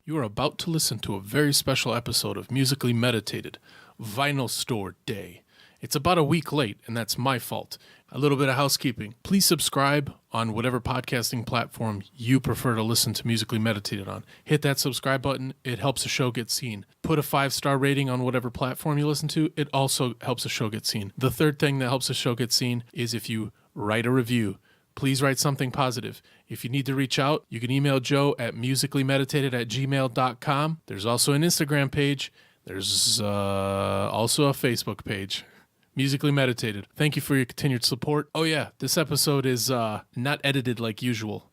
You are about to listen to a very special episode of Musically Meditated, Vinyl Store Day. It's about a week late, and that's my fault. A little bit of housekeeping. Please subscribe on whatever podcasting platform you prefer to listen to Musically Meditated on. Hit that subscribe button. It helps the show get seen. Put a 5-star rating on whatever platform you listen to. It also helps the show get seen. The third thing that helps the show get seen is if you write a review. Please write something positive. If you need to reach out, you can email Joe at musicallymeditated@gmail.com. There's also an Instagram page. There's also a Facebook page. Musically Meditated. Thank you for your continued support. Oh yeah, this episode is not edited like usual.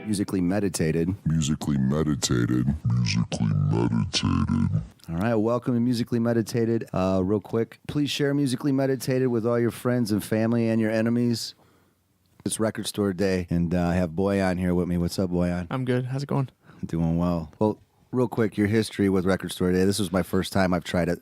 Musically Meditated. Musically Meditated. Musically Meditated. All right, welcome to Musically Meditated. Real quick, please share Musically Meditated with all your friends and family and your enemies. It's Record Store Day, and I have Bojan here with me. What's up, Bojan? I'm good. How's it going? Doing well. Well, real quick, your history with Record Store Day. This was my first time I've tried it.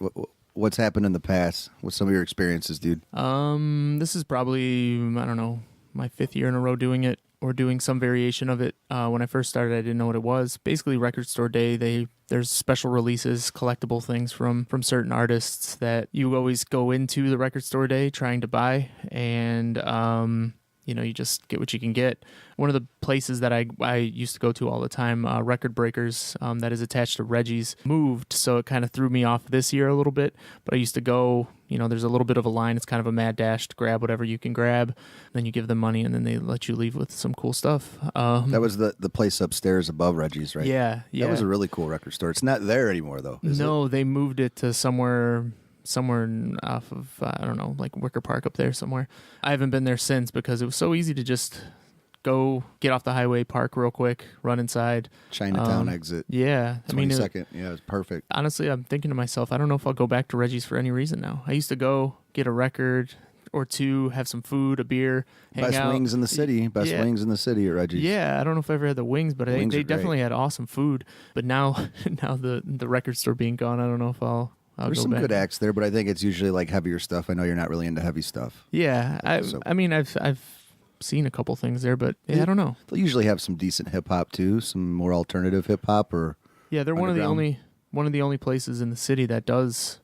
What's happened in the past? What's some of your experiences, dude? This is probably, I don't know, my 5th year in a row doing it, or doing some variation of it. When I first started, I didn't know what it was. Basically, Record Store Day, there's special releases, collectible things from certain artists that you always go into the Record Store Day trying to buy, and you just get what you can get. One of the places that I used to go to all the time, Record Breakers, that is attached to Reggie's, moved, so it kind of threw me off this year a little bit. But I used to go, there's a little bit of a line. It's kind of a mad dash to grab whatever you can grab. Then you give them money, and then they let you leave with some cool stuff. That was the place upstairs above Reggie's, right? Yeah. That was a really cool record store. It's not there anymore, though, is it? They moved it to somewhere off of, I don't know, like Wicker Park up there somewhere. I haven't been there since because it was so easy to just go get off the highway, park real quick, run inside. Chinatown exit. Yeah. 22nd. Yeah, it was perfect. Honestly, I'm thinking to myself, I don't know if I'll go back to Reggie's for any reason now. I used to go get a record or two, have some food, a beer, hang Best out. Wings in the city. Best wings in the city at Reggie's. Yeah, I don't know if I ever had the wings, but they definitely had awesome food. But now the record store being gone, I don't know if I'll There's go some back. good acts there, but I think it's usually like heavier stuff. I know you're not really into heavy stuff. Yeah, I've seen a couple things there, but I don't know. They'll usually have some decent hip hop too, some more alternative hip hop or they're one of the only places in the city that does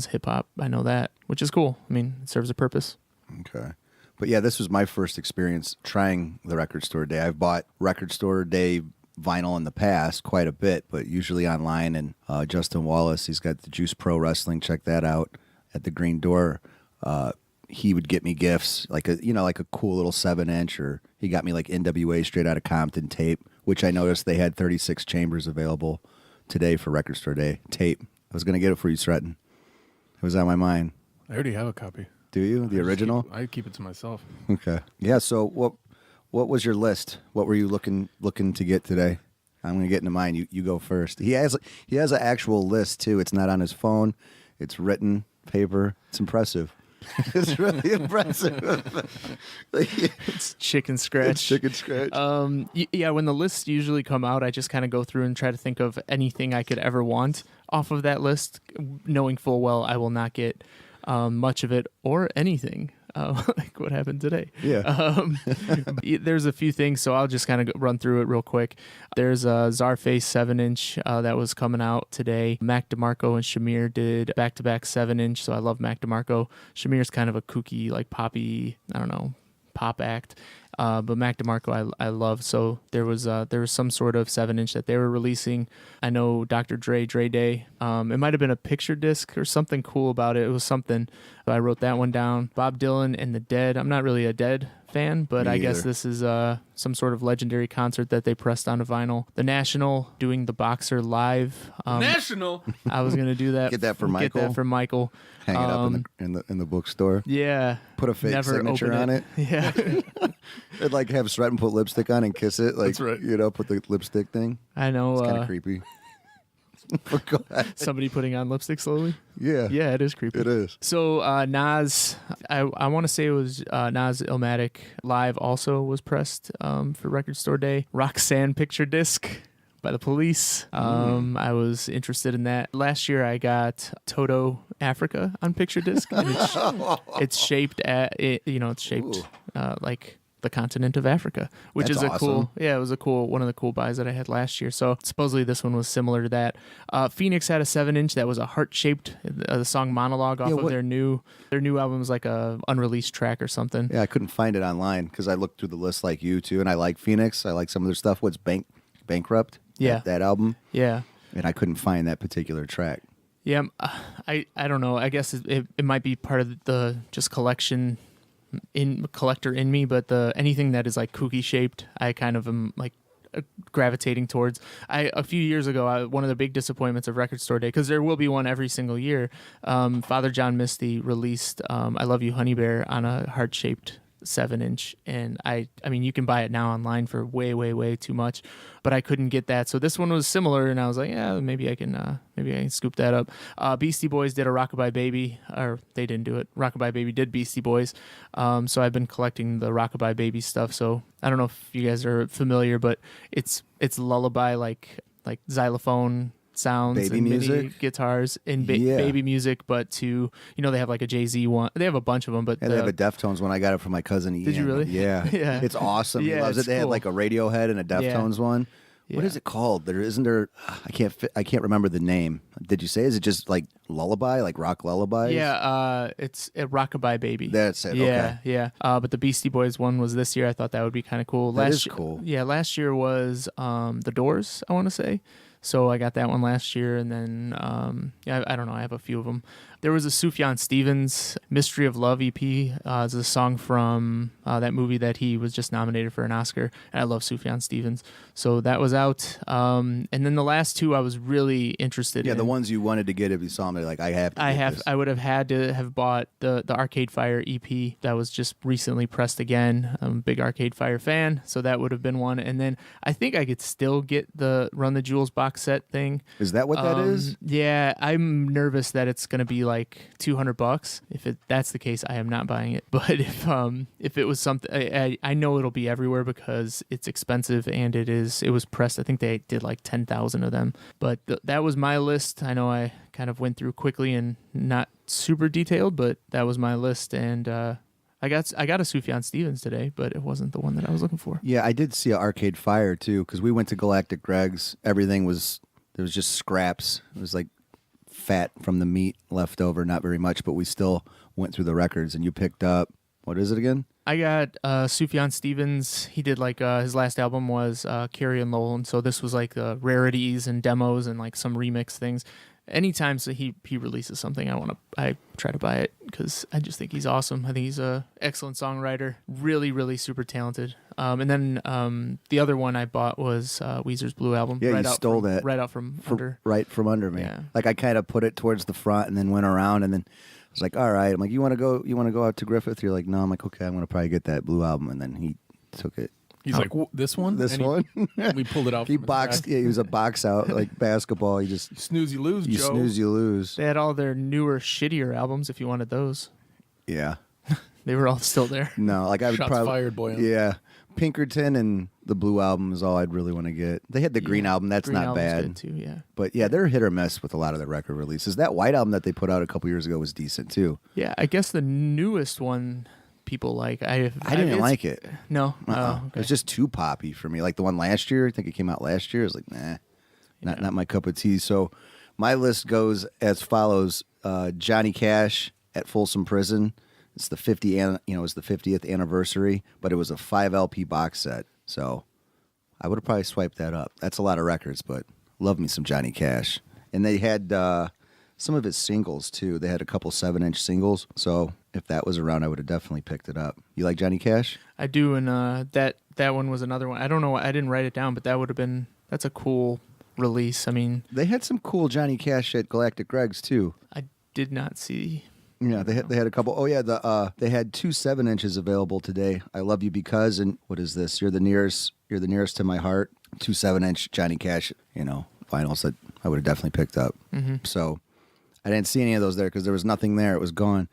hip hop. I know that, which is cool. I mean, it serves a purpose. Okay. But yeah, this was my first experience trying the Record Store Day. I've bought Record Store Day vinyl in the past quite a bit, but usually online. And Justin Wallace, he's got the Juice Pro Wrestling. Check that out at the Green Door. He would get me gifts like a cool little 7-inch, or he got me like NWA Straight Outta Compton tape, which I noticed they had 36 chambers available today for Record Store Day tape. I was gonna get it for you, Stretton. It was on my mind. I already have a copy. Do you? The original? I keep it to myself. Okay. Yeah. So what was your list? What were you looking to get today? I'm going to get into mine. You go first. He has an actual list too. It's not on his phone. It's written paper. It's impressive. It's really impressive. It's chicken scratch. It's chicken scratch. Yeah, when the lists usually come out, I just kind of go through and try to think of anything I could ever want off of that list, knowing full well I will not get much of it or anything. Like what happened today. Yeah. There's a few things, so I'll just kind of run through it real quick. There's a Czarface 7-inch that was coming out today. Mac DeMarco and Shamir did back-to-back 7-inch, so I love Mac DeMarco. Shamir's kind of a kooky, like poppy, I don't know, pop act. But Mac DeMarco I love. So there was some sort of 7-inch that they were releasing. I know Dr. Dre Day. It might have been a picture disc or something cool about it. It was something. I wrote that one down. Bob Dylan and the Dead. I'm not really a Dead fan, but I guess this is some sort of legendary concert that they pressed onto vinyl. The National doing the Boxer live. National. I was gonna do that. Get that for Michael. Get that for Michael. Hang it up in the bookstore. Yeah. Put a fake Never signature open on it. Yeah. It'd like have Stratton put lipstick on and kiss it. Like, That's right. Put the lipstick thing. I know. It's kind of creepy. Go ahead. Somebody putting on lipstick slowly. Yeah. Yeah, it is creepy. It is. So Nas, I want to say it was Nas Illmatic Live also was pressed for Record Store Day. Roxanne picture disc by the Police. I was interested in that. Last year I got Toto Africa on picture disc, and it's shaped like the continent of Africa, which That's is a awesome. one of the cool buys that I had last year. So supposedly this one was similar to that. Phoenix had a 7-inch that was a heart-shaped, the song Monologue off of their new album was like a unreleased track or something. Yeah, I couldn't find it online because I looked through the list like you too, and I like Phoenix. I like some of their stuff. What's Bankrupt? Yeah. That album. Yeah. And I couldn't find that particular track. Yeah, I don't know. I guess it might be part of the just collector in me, but anything that is like kooky shaped, I kind of am like gravitating towards. A few years ago, one of the big disappointments of Record Store Day, because there will be one every single year, Father John Misty released I Love You Honey Bear on a heart shaped 7-inch, and I mean you can buy it now online for way too much, but I couldn't get that. So this one was similar, and I was like, yeah, maybe I can scoop that up. Beastie Boys did a Rockabye Baby, or they didn't do it. Rockabye Baby did Beastie Boys. So I've been collecting the Rockabye Baby stuff. So I don't know if you guys are familiar, but it's lullaby like xylophone sounds Baby and music? MIDI guitars and Yeah. baby music, but they have like a Jay-Z one. They have a bunch of them, but And they have a Deftones one. I got it from my cousin Ian. Did you really? Yeah. Yeah. It's awesome. He Yeah, loves it. it's They had cool. like a Radiohead and a Deftones one. What Yeah. is it called? I can't remember the name. Did you say? Is it just like lullaby, like rock lullabies? Yeah, it's a Rockabye Baby. That's it. Yeah, Okay. yeah. But the Beastie Boys one was this year. I thought that would be kind of cool. That is cool. Yeah, last year was The Doors, I want to say. So I got that one last year, and then I don't know. I have a few of them. There was a Sufjan Stevens Mystery of Love EP. It's a song from that movie that he was just nominated for an Oscar. And I love Sufjan Stevens, so that was out. And then the last two I was really interested in. Yeah, the ones you wanted to get if you saw them, they're like, I have to get this. I would have had to have bought the Arcade Fire EP that was just recently pressed again. I'm a big Arcade Fire fan, so that would have been one. And then I think I could still get the Run the Jewels box set thing. Is that what that is? Yeah, I'm nervous that it's going to be like $200. If that's the case, I am not buying it. But if it was something, I know it'll be everywhere because it's expensive and it was pressed. I think they did like 10,000 of them. But that was my list. I know I kind of went through quickly and not super detailed, but that was my list. And I got a Sufjan Stevens today, but it wasn't the one that I was looking for. Yeah, I did see an Arcade Fire too, because we went to Galactic Greg's. There was just scraps. It was like fat from the meat left over, not very much, but we still went through the records. And you picked up, what is it again? I got Sufjan Stevens. He did like his last album was Carrie and Lowell, and so this was like rarities and demos and like some remix things. Anytime he releases something, I try to buy it because I just think he's awesome. I think he's a excellent songwriter, really super talented. And then the other one I bought was Weezer's Blue Album. Yeah, you stole that right out from under. Right from under me. Yeah. Like I kind of put it towards the front and then went around and then I was like, all right. I'm like, you want to go out to Griffith? You're like, no. I'm like, okay, I'm gonna probably get that Blue Album, and then he took it. He's like, this one? This And one? we pulled it out. He from his boxed. bag. Yeah, he was a box out like basketball. You just Snooze, you lose, you Joe. snooze, you lose. They had all their newer, shittier albums. If you wanted those, Yeah. they were all still there. No, like I would Shots probably fired, boy. Yeah, Pinkerton and the Blue Album is all I'd really want to get. They had the Green Album. That's Green not Album's bad. good too. Yeah. But yeah, they're hit or miss with a lot of their record releases. That White Album that they put out a couple years ago was decent too. Yeah, I guess the newest one people like. I didn't like it. No, Uh-uh. Oh, It okay. was just too poppy for me. Like the one last year, I think it came out last year. I was like, nah, not my cup of tea. So my list goes as follows: Johnny Cash at Folsom Prison. It's the 50th anniversary, but it was a 5 LP box set. So I would have probably swiped that up. That's a lot of records, but love me some Johnny Cash. And they had some of his singles too. They had a couple 7-inch singles. So if that was around, I would have definitely picked it up. You like Johnny Cash? I do, and that one was another one. I don't know. I didn't write it down, but that's a cool release. I mean, They had some cool Johnny Cash at Galactic Greg's too. I did not see. Yeah, they had a couple. Oh yeah, they had 2 7-inches available today. I Love You Because, and what is this? You're the nearest to my heart. 2 7-inch Johnny Cash, vinyls that I would have definitely picked up. Mm-hmm. So I didn't see any of those there because there was nothing there. It was gone.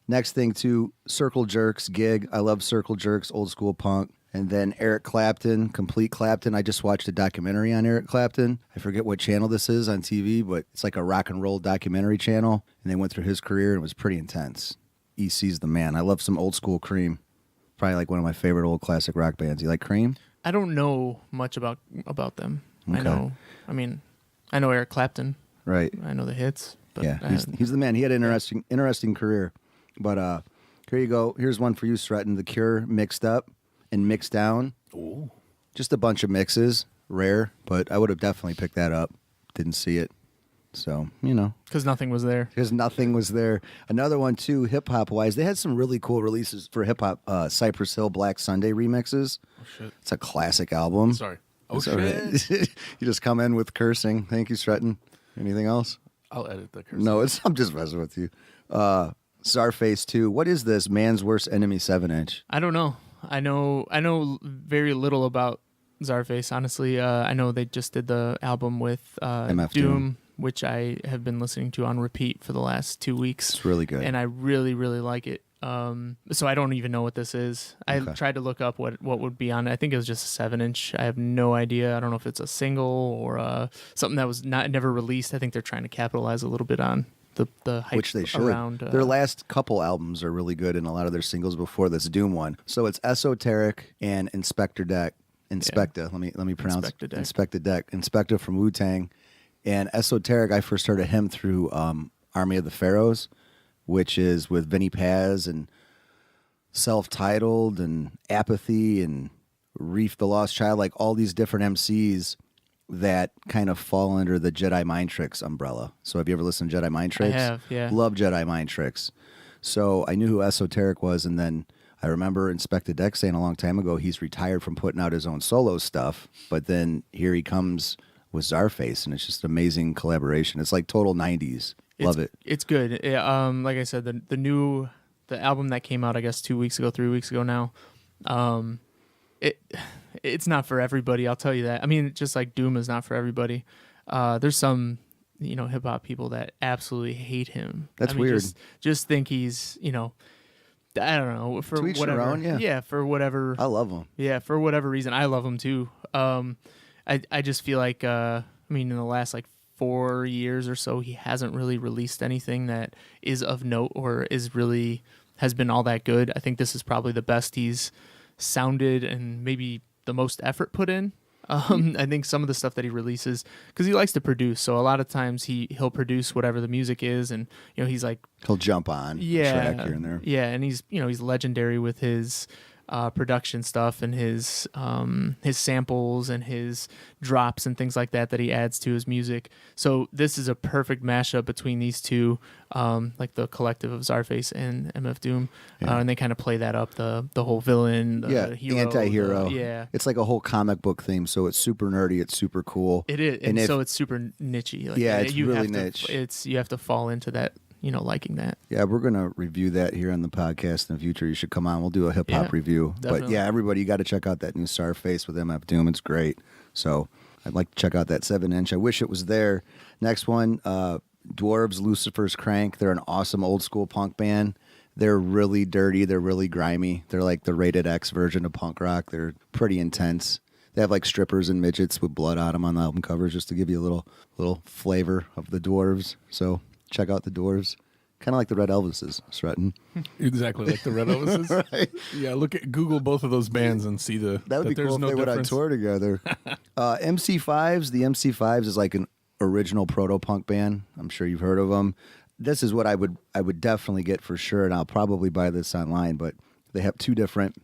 Next thing too, Circle Jerks gig. I love Circle Jerks, old school punk. And then Eric Clapton, Complete Clapton. I just watched a documentary on Eric Clapton. I forget what channel this is on TV, but it's like a rock and roll documentary channel. And they went through his career, and it was pretty intense. EC's the man. I love some old school Cream. Probably like one of my favorite old classic rock bands. You like Cream? I don't know much about them. Okay. I know Eric Clapton. Right. I know the hits. But Yeah, he's the man. He had an interesting career. But here you go. Here's one for you, Stretton. The Cure, Mixed Up and Mixed Down. Ooh. Just a bunch of mixes. Rare, but I would have definitely picked that up. Didn't see it. So, because nothing was there. Because nothing was there. Another one, too, hip-hop wise. They had some really cool releases for hip-hop. Cypress Hill Black Sunday remixes. Oh, shit. It's a classic album. Sorry. Oh, It's all shit. right. You just come in with cursing. Thank you, Stretton. Anything else? I'll edit the curse. No, I'm just messing with you. Czarface 2. What is this? Man's Worst Enemy 7-inch. I don't know. I know very little about Czarface, honestly. I know they just did the album with MF Doom, which I have been listening to on repeat for the last 2 weeks. It's really good. And I really, really like it. So I don't even know what this is. I tried to look up what would be on it. I think it was just a 7-inch. I have no idea. I don't know if it's a single or something that was never released. I think they're trying to capitalize a little bit on the hype, which they should. around. Their last couple albums are really good, and a lot of their singles before this Doom one. So it's Esoteric and Inspector Deck. Inspecta. Let me pronounce Inspecta Deck. Inspecta Deck. Inspecta from Wu-Tang. And Esoteric, I first heard of him through Army of the Pharaohs, which is with Vinnie Paz and Self-Titled and Apathy and Reef the Lost Child, like all these different MCs that kind of fall under the Jedi Mind Tricks umbrella. So have you ever listened to Jedi Mind Tricks? I have, yeah. Love Jedi Mind Tricks. So I knew who Esoteric was, and then I remember Inspecta Deck saying a long time ago he's retired from putting out his own solo stuff, but then here he comes with Czarface, and it's just amazing collaboration. It's like total 90s. Love it. It's good. Like I said, the album that came out, I guess 3 weeks ago now, it's not for everybody. I'll tell you that. I mean, just like Doom is not for everybody. There's some, hip hop people that absolutely hate him. That's weird. Just think he's, I don't know, for To each whatever. their own, yeah. For whatever. I love him. Yeah, for whatever reason, I love him too. I just feel like, in the last 4 years or so, he hasn't really released anything that is of note or has been all that good. I think this is probably the best he's sounded and maybe the most effort put in. I think some of the stuff that he releases, because he likes to produce, so a lot of times he'll produce whatever the music is, and he's like, He'll jump on a track here and there. yeah, and he's legendary with his production stuff and his samples and his drops and things like that he adds to his music. So this is a perfect mashup between these two, like the collective of Czarface and MF Doom, and they kind of play that up, the whole villain, the hero, anti-hero. yeah. It's like a whole comic book theme, so it's super nerdy, it's super cool. It is, and so it's super nichey. It's really niche. You have to fall into that, liking that. Yeah, we're going to review that here on the podcast in the future. You should come on. We'll do a hip-hop review. Definitely. But yeah, everybody, you got to check out that new Czarface with MF Doom. It's great. So I'd like to check out that 7-inch. I wish it was there. Next one, Dwarves, Lucifer's Crank. They're an awesome old-school punk band. They're really dirty. They're really grimy. They're like the rated X version of punk rock. They're pretty intense. They have like strippers and midgets with blood on them on the album covers, just to give you a little flavor of the Dwarves. So check out the Dwarves. Kind of like the Red Elvises, Stretton. Exactly like the Red Elvises. Right. Yeah, Google both of those bands and see That would be there's cool if no they went on difference. tour together. MC5s. The MC5s is like an original proto-punk band. I'm sure you've heard of them. This is what I would definitely get for sure, and I'll probably buy this online, but they have two different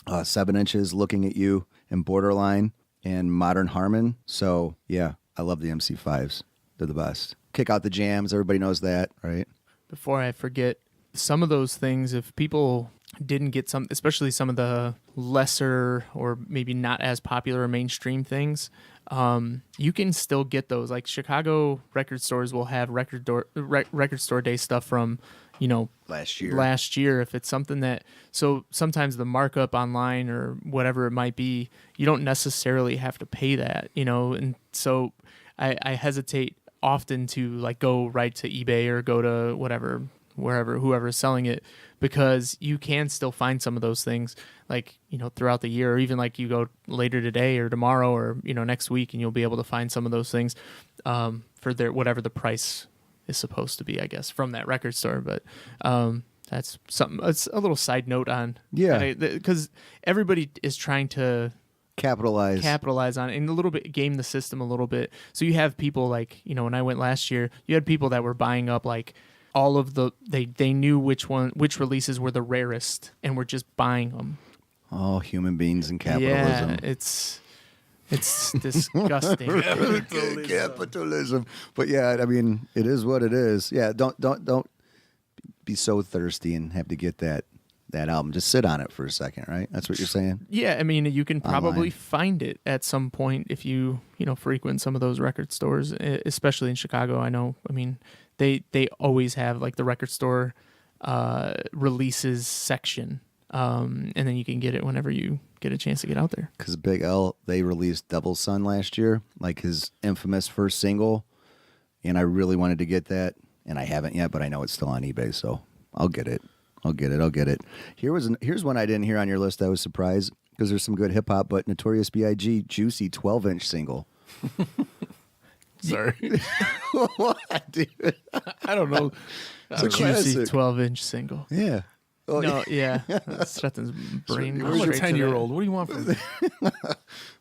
7-inches, Looking at You and Borderline and Modern Harmon. So, yeah, I love the MC5s. They're the best. Kick Out the Jams. Everybody knows that, right? Before I forget, some of those things, if people didn't get some, especially some of the lesser or maybe not as popular or mainstream things, you can still get those. Like Chicago record stores will have record store day stuff from, Last year. If it's something that, so sometimes the markup online or whatever it might be, you don't necessarily have to pay that, and so I hesitate often to go right to eBay or go to whatever whoever is selling it, because you can still find some of those things, like, throughout the year, or even like you go later today or tomorrow or next week, and you'll be able to find some of those things for their whatever the price is supposed to be, I guess, from that record store. But that's something. It's a little side note on because everybody is trying to capitalize on it and a little bit game the system a little bit. So you have people like, when I went last year, you had people that were buying up like all of they knew which releases were the rarest and were just buying them. Oh, human beings and capitalism. Yeah, it's disgusting. Capitalism. But yeah, I mean, it is what it is. Yeah, don't be so thirsty and have to get that album. Just sit on it for a second, right? That's what you're saying? Yeah, I mean, you can probably Online. find it at some point if you frequent some of those record stores, especially in Chicago. I know. I mean, they always have like the record store releases section, and then you can get it whenever you get a chance to get out there. Because Big L, they released Devil's Son last year, like his infamous first single, and I really wanted to get that, and I haven't yet, but I know it's still on eBay, so I'll get it. Here's one I didn't hear on your list. I was surprised because there's some good hip hop, but Notorious B.I.G. Juicy 12-inch single. Sorry. What, dude? I don't know. It's a Juicy classic. 12-inch single. Yeah. Oh, No, yeah, Stretton's brain. Where's your straight to 10-year-old? What do you want from me?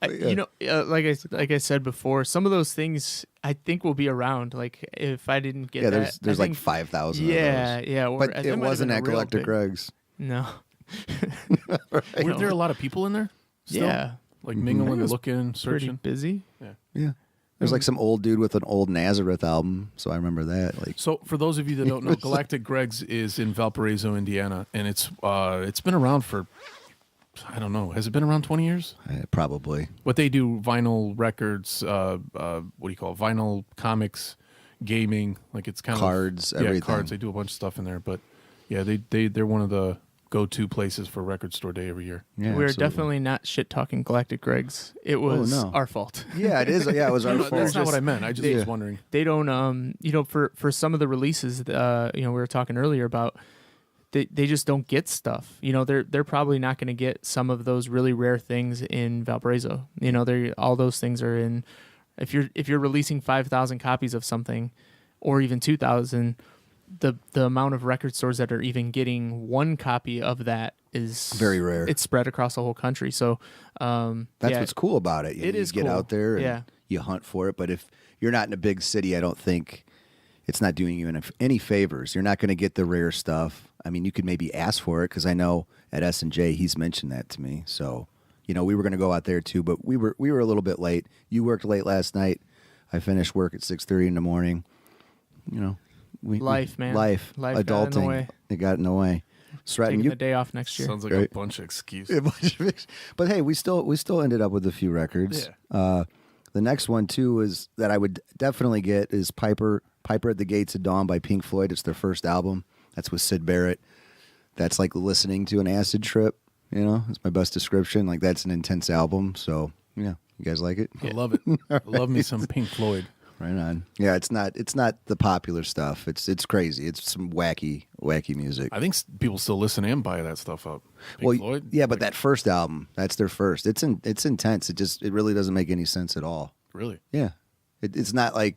Like I said before, some of those things I think will be around. Like if I didn't get that, there's I like think, 5,000 yeah, of those. yeah. But that it might have wasn't been a at real Collector big- Greg's. No. Were there a lot of people in there? Still? Yeah, Like Mm-hmm. mingling, was looking, pretty searching. busy. Yeah. There's like some old dude with an old Nazareth album, so I remember that. Like, So, for those of you that don't know, Galactic Greg's is in Valparaiso, Indiana, and it's been around for, I don't know, has it been around 20 years? probably. What they do, vinyl records, what do you call it? Vinyl comics, gaming, like it's kind Cards, of everything. cards. They do a bunch of stuff in there, but yeah, they're one of the go-to places for record store day every year. Yeah, We're absolutely. definitely not shit talking Galactic Greg's. It was no. our fault. Yeah, it is. Yeah, it was our fault. That's not just- what I meant. I just was wondering. They don't for some of the releases we were talking earlier about, they just don't get stuff. They're probably not going to get some of those really rare things in Valparaiso. All those things are in, if you're releasing 5,000 copies of something or even 2,000, the amount of record stores that are even getting one copy of that is Very rare. It's spread across the whole country. So That's yeah, what's cool about it. It You is get cool. out there and Yeah. you hunt for it. But if you're not in a big city, I don't think it's not doing you any favors. You're not going to get the rare stuff. I mean, you could maybe ask for it because I know at S&J he's mentioned that to me. So, we were going to go out there too, but we were a little bit late. You worked late last night. I finished work at 6:30 in the morning. Life, man. Life Got in the adulting. way. It got in the way. Stratton, Taking you the day off next year. Sounds like Right. a bunch of excuses. But hey, we still ended up with a few records. Yeah. The next one too is that I would definitely get is Piper at the Gates of Dawn by Pink Floyd. It's their first album. That's with Syd Barrett. That's like listening to an acid trip. It's my best description. Like that's an intense album. So yeah, you guys like it? I love it. I love me some Pink Floyd. Right on. Yeah, it's not the popular stuff. It's crazy. It's some wacky music. I think people still listen and buy that stuff up. Pink Floyd? Yeah, but that first album, that's their first. It's intense. It really doesn't make any sense at all. Really? Yeah, it's not like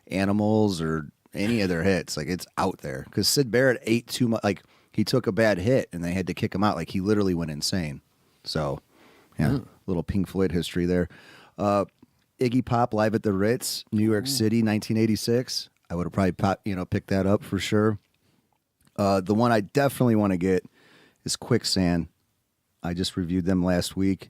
Animals or any of their hits. Like it's out there because Syd Barrett ate too much. Like he took a bad hit and they had to kick him out. Like he literally went insane. So yeah, little Pink Floyd history there. Iggy Pop live at the Ritz, New York City, 1986. I would have probably picked that up for sure. The one I definitely want to get is Quicksand. I just reviewed them last week.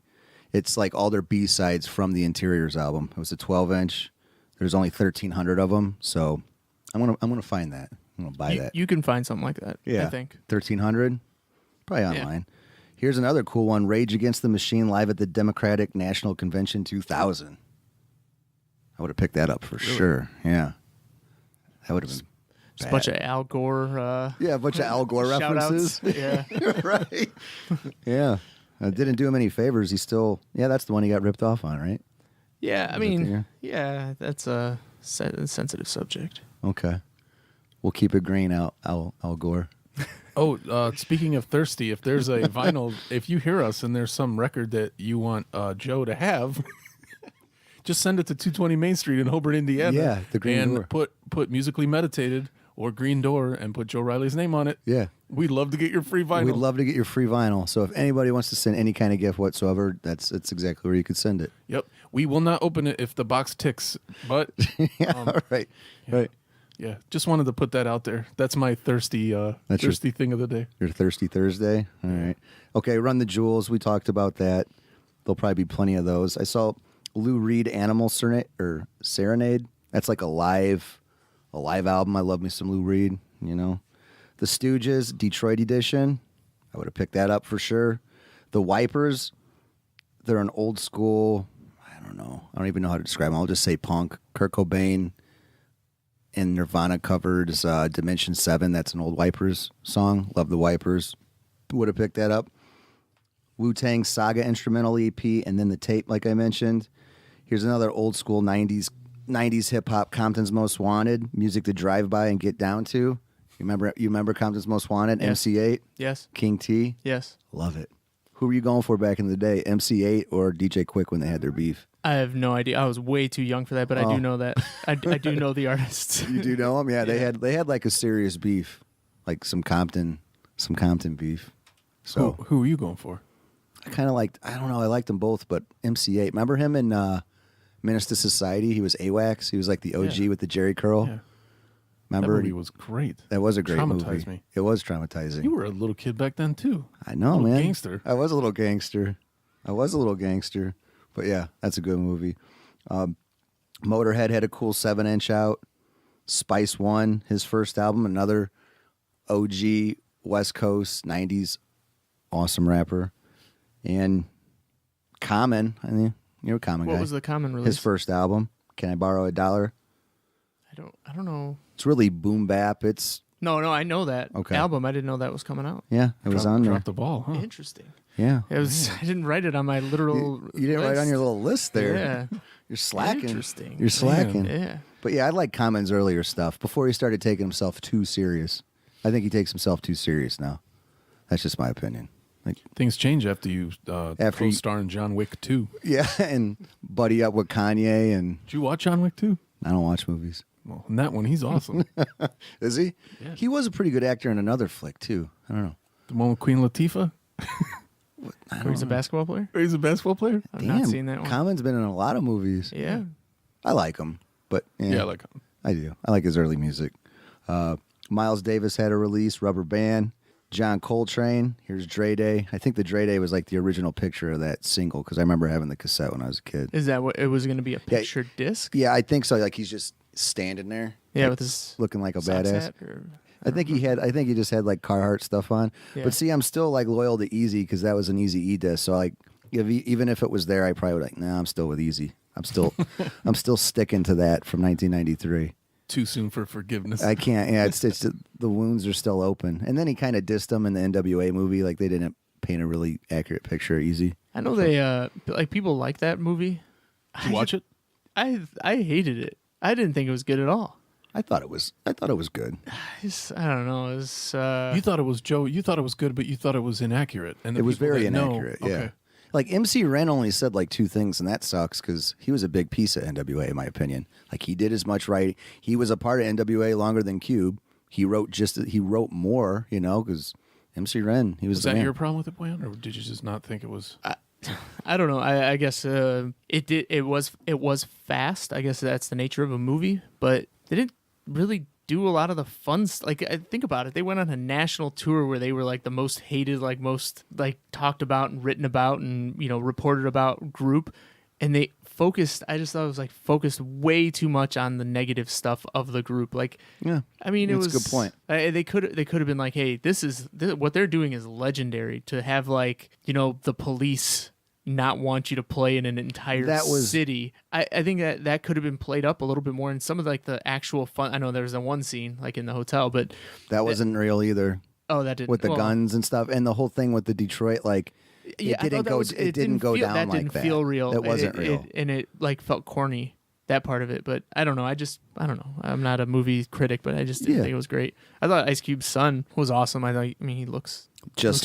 It's like all their B-sides from the Interiors album. It was a 12-inch. There's only 1,300 of them, so I'm gonna find that. I'm gonna buy that. You can find something like that. Yeah, I think. 1,300, probably online. Here's another cool one: Rage Against the Machine live at the Democratic National Convention 2000. I would have picked that up for sure. Yeah, that would have been Just a bunch of Al Gore. a bunch of Al Gore shout-outs. references. Yeah. Right. Yeah. Didn't do him any favors. He still, that's the one he got ripped off on, right? Yeah. I it mean, there? yeah, that's a sensitive subject. Okay. We'll keep it green, Al Gore. Oh, speaking of thirsty, if there's a vinyl, if you hear us and there's some record that you want Joe to have, just send it to 220 Main Street in Hobart, Indiana. Yeah, the Green and Door. put Musically Meditated or Green Door and put Joe Riley's name on it. Yeah. We'd love to get your free vinyl. We'd love to get your free vinyl. So if anybody wants to send any kind of gift whatsoever, that's exactly where you could send it. Yep. We will not open it if the box ticks, but Yeah, right. yeah, just wanted to put that out there. That's my thirsty thirsty thing of the day. Your Thirsty Thursday? All right. Okay, Run the Jewels. We talked about that. There'll probably be plenty of those. I saw Lou Reed Animal Serenade. That's like a live album. I love me some Lou Reed, you know. The Stooges, Detroit edition. I would have picked that up for sure. The Wipers, they're an old school, I don't know. I don't even know how to describe them. I'll just say punk. Kurt Cobain and Nirvana covers Dimension 7. That's an old Wipers song. Love the Wipers. Would have picked that up. Wu-Tang Saga instrumental EP, and then the tape, like I mentioned. Here's another old school 90s hip hop, Compton's Most Wanted, music to drive by and get down to. You remember Compton's Most Wanted? Yes. MC8? Yes. King T? Yes. Love it. Who were you going for back in the day, MC8 or DJ Quick when they had their beef? I have no idea. I was way too young for that, but I do know that. I do know the artists. You do know them? Yeah, they had like a serious beef, like some Compton beef. So Who are you going for? I kind of liked. I don't know. I liked them both, but MC8. Remember him in Menace to Society? He was AWACS. He was like the OG with the Jerry curl. Yeah. Remember? That movie was great. That was a great movie. Traumatized me. It was traumatizing. You were a little kid back then too. I know, Little man. gangster. I was a little gangster. But yeah, that's a good movie. Motorhead had a cool 7-inch out. Spice One, his first album, another OG West Coast 90s awesome rapper. And Common, I mean, you're a Common guy. What was the Common release? His first album, Can I Borrow $1? I don't know. It's really boom bap. It's No, I know that Okay. album. I didn't know that was coming out. yeah, it was on there. Dropped the ball, huh? Interesting. Yeah. It was. I didn't write it on my literal. You didn't write on your little list there. Yeah. You're slacking. Interesting. You're slacking. Yeah. But yeah, I like Common's earlier stuff before he started taking himself too serious. I think he takes himself too serious now. That's just my opinion. Like, Things change after you co-star in John Wick 2. yeah, and buddy up with Kanye, and Did you watch John Wick 2? I don't watch movies. Well, in that one, he's awesome. Is he? Yeah. He was a pretty good actor in another flick too. I don't know. The one with Queen Latifah? Where he's a basketball player. Or he's a basketball player? I've not seen that one. Common's been in a lot of movies. Yeah. I like him, but Yeah, I like him. I do. I like his early music. Miles Davis had a release, Rubber Band. John Coltrane, here's Dre Day. I think the Dre Day was like the original picture of that single because I remember having the cassette when I was a kid. Is that what it was going to be? A picture disc? Yeah, I think so. Like he's just standing there. Yeah, like, with his looking like a socks badass. hat or- I think he just had like Carhartt stuff on. Yeah. But see, I'm still like loyal to Easy because that was an Easy E disc. So like, even if it was there, I probably would like, nah, I'm still with Easy. I'm still sticking to that from 1993. Too soon for forgiveness. I can't. Yeah, it's the wounds are still open. And then he kind of dissed them in the NWA movie. Like they didn't paint a really accurate picture of Easy. I know they like people like that movie. Did you watch it? I hated it. I didn't think it was good at all. I thought it was good. I don't know. It was, You thought it was Joe. You thought it was good, but you thought it was inaccurate. And the It was people very that know- inaccurate. Yeah. Okay. Like MC Ren only said like 2 things, and that sucks because he was a big piece of NWA in my opinion. Like he did as much writing. He was a part of NWA longer than Cube. He wrote more, you know, because MC Ren, he was. Was the that man. your problem with it, Boyan, or did you just not think it was? I don't know. I guess it was fast. I guess that's the nature of a movie, but they didn't really do a lot of the fun like think about it. They went on a national tour where they were like the most hated, like most like talked about and written about and reported about group, and they focused. I just thought it was like focused way too much on the negative stuff of the group. Like, Yeah, I mean, it that's was a good point. They could have been like, hey, this what they're doing is legendary. To have like the police not want you to play in an entire city. I think that could have been played up a little bit more in some of like the actual fun. I know there was the one scene like in the hotel, but that wasn't real either. Oh, that didn't with the guns and stuff, and the whole thing with the Detroit, like yeah, it didn't go. It didn't go down that like didn't that. feel real. It wasn't real. And it like felt corny. that part of it. But I don't know. I don't know. I'm not a movie critic, but I just didn't think it was great. I thought Ice Cube's son was awesome. I mean, he looks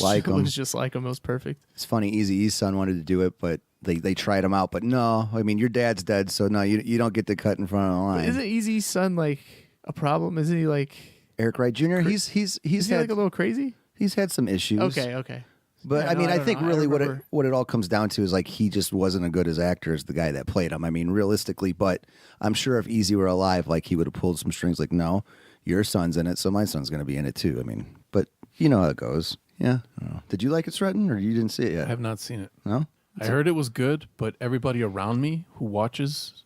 like him. Looks just like him. It was perfect. It's funny. Eazy-E's son wanted to do it, but they tried him out. But no, I mean, your dad's dead, so no, you don't get to cut in front of the line. But isn't Eazy's son like a problem? Isn't he like Eric Wright Jr.? He's is he had like a little crazy? He's had some issues. Okay. But Yeah, I mean, I don't think know. really remember. what it all comes down to is like he just wasn't a good as actor as the guy that played him. I mean, realistically, but I'm sure if Easy were alive, like he would have pulled some strings. Like, no, your son's in it, so my son's going to be in it too. I mean, but you know how it goes. Yeah. I don't know. Did you like it, Stretton, or you didn't see it yet? I have not seen it. No. I heard it was good, but everybody around me who watches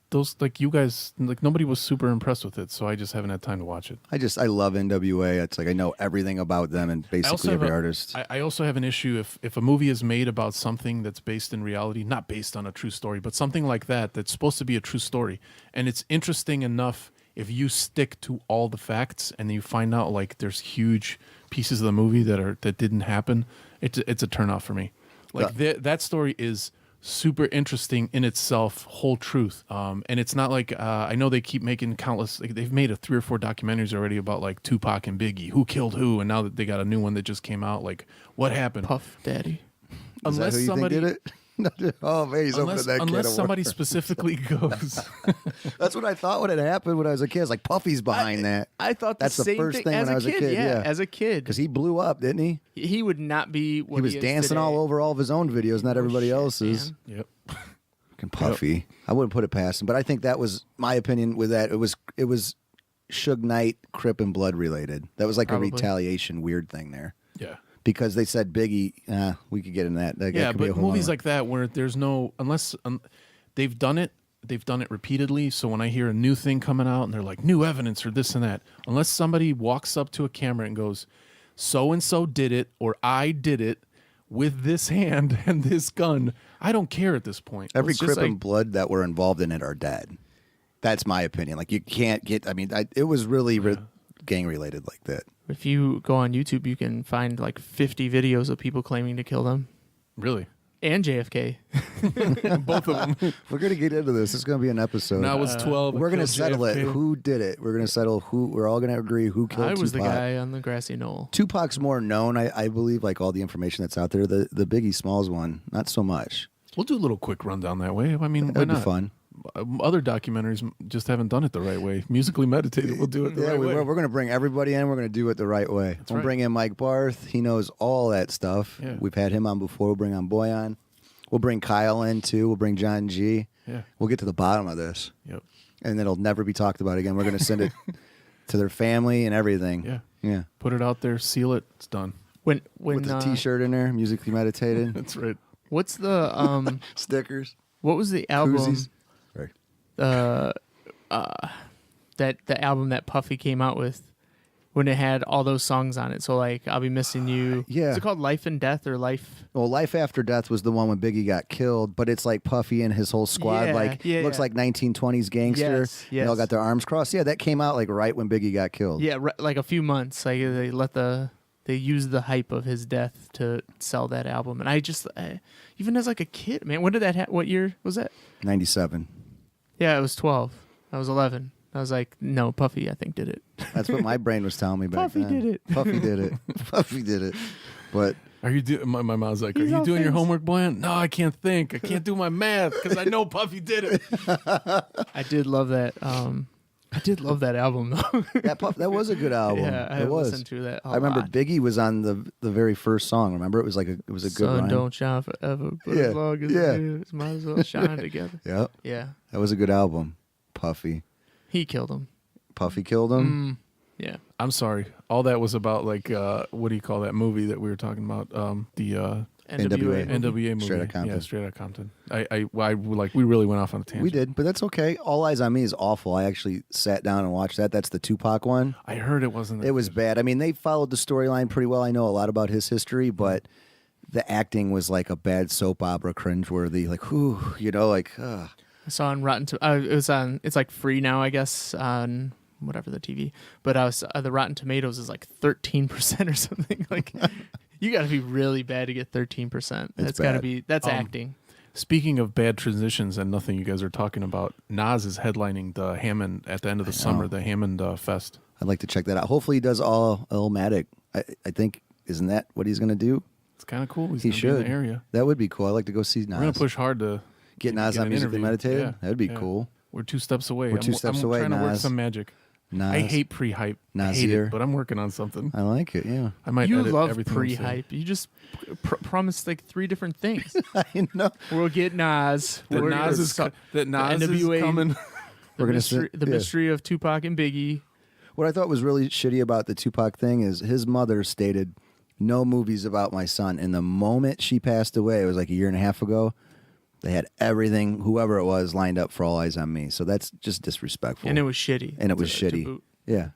those, like you guys, like nobody was super impressed with it, so I just haven't had time to watch it. I love NWA. It's like I know everything about them and basically every artist. I also have an issue if a movie is made about something that's based in reality, not based on a true story, but something like that's supposed to be a true story, and it's interesting enough if you stick to all the facts and you find out like there's huge pieces of the movie that didn't happen, it's a turnoff for me. Like that story is super interesting in itself, whole truth. And it's not like I know they keep making countless. Like, they've made 3 or 4 documentaries already about like Tupac and Biggie, who killed who, and now that they got a new one that just came out. Like, what happened? Puff Daddy. Is that who you think did it? Oh man, he's opening that can unless of somebody worms. specifically goes. That's what I thought when it happened when I was a kid. I was like, Puffy's behind that. I thought that's the same first thing as when I was a kid. Yeah, as a kid, because he blew up, didn't he? he would not be. What He was is dancing today. all over all of his own videos, not everybody shit, else's. man. Yep. Fucking Puffy. I wouldn't put it past him, but I think that was my opinion with that. It was Suge Knight, Crip and Blood related. That was like Probably. a retaliation weird thing there. Yeah. Because they said Biggie, we could get into that. That Yeah, could be a but whole movies other- like that where there's no unless they've done it repeatedly. So when I hear a new thing coming out and they're like new evidence or this and that, unless somebody walks up to a camera and goes, "So and so did it," or "I did it with this hand and this gun," I don't care at this point. every It's just Crip and Blood that were involved in it are dead. That's my opinion. Like you can't get. I mean, it was really gang related like that. If you go on YouTube, you can find like 50 videos of people claiming to kill them really and JFK. both of them. We're gonna get into this. It's gonna be an episode. Now I was 12. We're gonna killed settle it. JFK. Who did it? We're gonna settle who. We're all gonna agree who killed I was the Tupac. guy on the grassy knoll. Tupac's more known, I believe. Like all the information that's out there, the Biggie Smalls one, not so much. We'll do a little quick rundown that way. I mean, That why would be not? fun. Other documentaries just haven't done it the right way. Musically Meditated, we'll do it the right way. We're going to bring everybody in. We're going to do it the right way. We'll right. bring in Mike Barth. He knows all that stuff. Yeah. We've had him on before. We'll bring on Bojan. We'll bring Kyle in too. We'll bring John G. Yeah. We'll get to the bottom of this, Yep. and it'll never be talked about again. We're going to send it to their family and everything. Yeah. Yeah. Put it out there, seal it, it's done. When With the T-shirt in there, musically meditated, That's right. what's the stickers, what was the album? koozies. Sorry. That the album that Puffy came out with when it had all those songs on it. So like I'll Be Missing You. Yeah. Is it called Life and Death or Life? Well, Life After Death was the one when Biggie got killed, but it's like Puffy and his whole squad, Yeah, like yeah, looks yeah. like 1920s gangster. Yes, They all yes. got their arms crossed. Yeah, that came out like right when Biggie got killed. Yeah, like a few months. Like they used the hype of his death to sell that album. And I just even as like a kid, man, when did that what year was that? 97. Yeah, I was 12. I was 11. I was like, no, Puffy, I think, did it. That's what my brain was telling me back Puffy then. did it. Puffy did it. Puffy did it. But Are you doing? My mom's like, "Are He's you all doing your famous. homework, Boyan?" No, I can't think. I can't do my math because I know Puffy did it. I did love that. I did love that album, though. that was a good album. Yeah, I it was. listened to that a I remember lot. Biggie was on the very first song. Remember, it was like it was a good Sun rhyme. don't shine forever, but Yeah, as long as yeah. it is, might as well shine together. Yep, Yeah, that was a good album. Puffy. he killed him. Puffy killed him. Yeah, I'm sorry. All that was about like what do you call that movie that we were talking about? The NWA. NWA movie. Straight Outta Compton. Yeah, Straight Outta Compton. We really went off on a tangent. We did, but that's okay. All Eyes on Me is awful. I actually sat down and watched that. That's the Tupac one. I heard it wasn't. That It was good. bad. I mean, they followed the storyline pretty well. I know a lot about his history, but the acting was like a bad soap opera, cringeworthy. Like, whew, like. I saw on Rotten. It was on. It's like free now, I guess, on whatever the TV. But I was the Rotten Tomatoes is like 13% or something. Like, you got to be really bad to get 13%. That's got to bad. be. That's acting. Speaking of bad transitions and nothing you guys are talking about, Nas is headlining the Hammond at the end of the summer, the Hammond Fest. I'd like to check that out. Hopefully he does all Illmatic. I think, isn't that what he's going to do? It's kind of cool. He's He gonna be in should. the area. That would be cool. I'd like to go see Nas. We're going to push hard to Get Nas get on an Musically interview. Meditated? Yeah, That'd be yeah. cool. We're 2 steps away. We're 2 steps I'm away, trying to work Nas. some magic. Nas. I hate pre-hype. I hate Nasir. it, but I'm working on something. I like it, yeah. I might You edit love everything I'm saying. pre-hype. You just promised like 3 different things. I know. We'll get Nas. That We're Nas is so- that Nas is NWA coming. The, We're gonna mystery, sit- the yeah. mystery of Tupac and Biggie. What I thought was really shitty about the Tupac thing is his mother stated, no movies about my son. And the moment she passed away, it was like a year and a half ago, they had everything, whoever it was, lined up for All Eyes on Me. So that's just disrespectful. And it was shitty. And it was to shitty. boot. Yeah,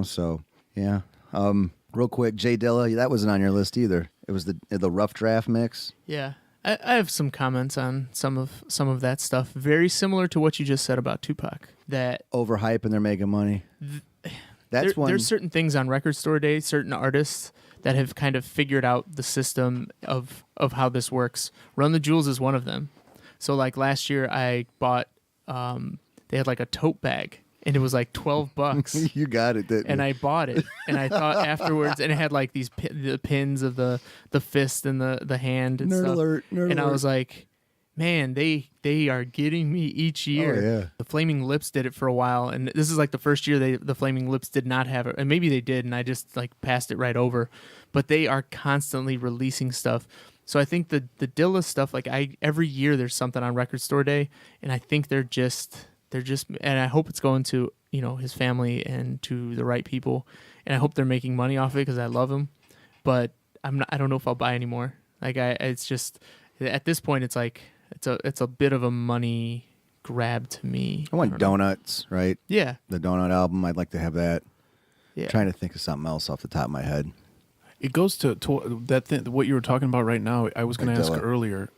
so, yeah. Real quick, Jay Dilla, that wasn't on your list either. It was the rough draft mix. Yeah. I have some comments on some of that stuff. Very similar to what you just said about Tupac. That Overhype and they're making money. That's one. There's certain things on Record Store Day, certain artists that have kind of figured out the system of how this works. Run the Jewels is one of them. So like last year I bought they had like a tote bag and it was like $12. You got it. Didn't And you? I bought it, and I thought afterwards, and it had like these the pins of the fist and the hand and Nerd stuff. alert, nerd and I alert. was like, man, they are getting me each year. Oh, yeah. The Flaming Lips did it for a while, and this is like the first year the Flaming Lips did not have it, and maybe they did, and I just like passed it right over. But they are constantly releasing stuff. So I think the Dilla stuff, like every year there's something on Record Store Day, and I think they're just, and I hope it's going to his family and to the right people, and I hope they're making money off it because I love him. But I don't know if I'll buy anymore. Like it's just at this point it's like it's a bit of a money grab to me. I want don't know. Donuts, right? Yeah, The Donut album. I'd like to have that. yeah. Trying to think of something else off the top of my head. It goes to that thing, what you were talking about right now. I was going to ask Dilla. earlier,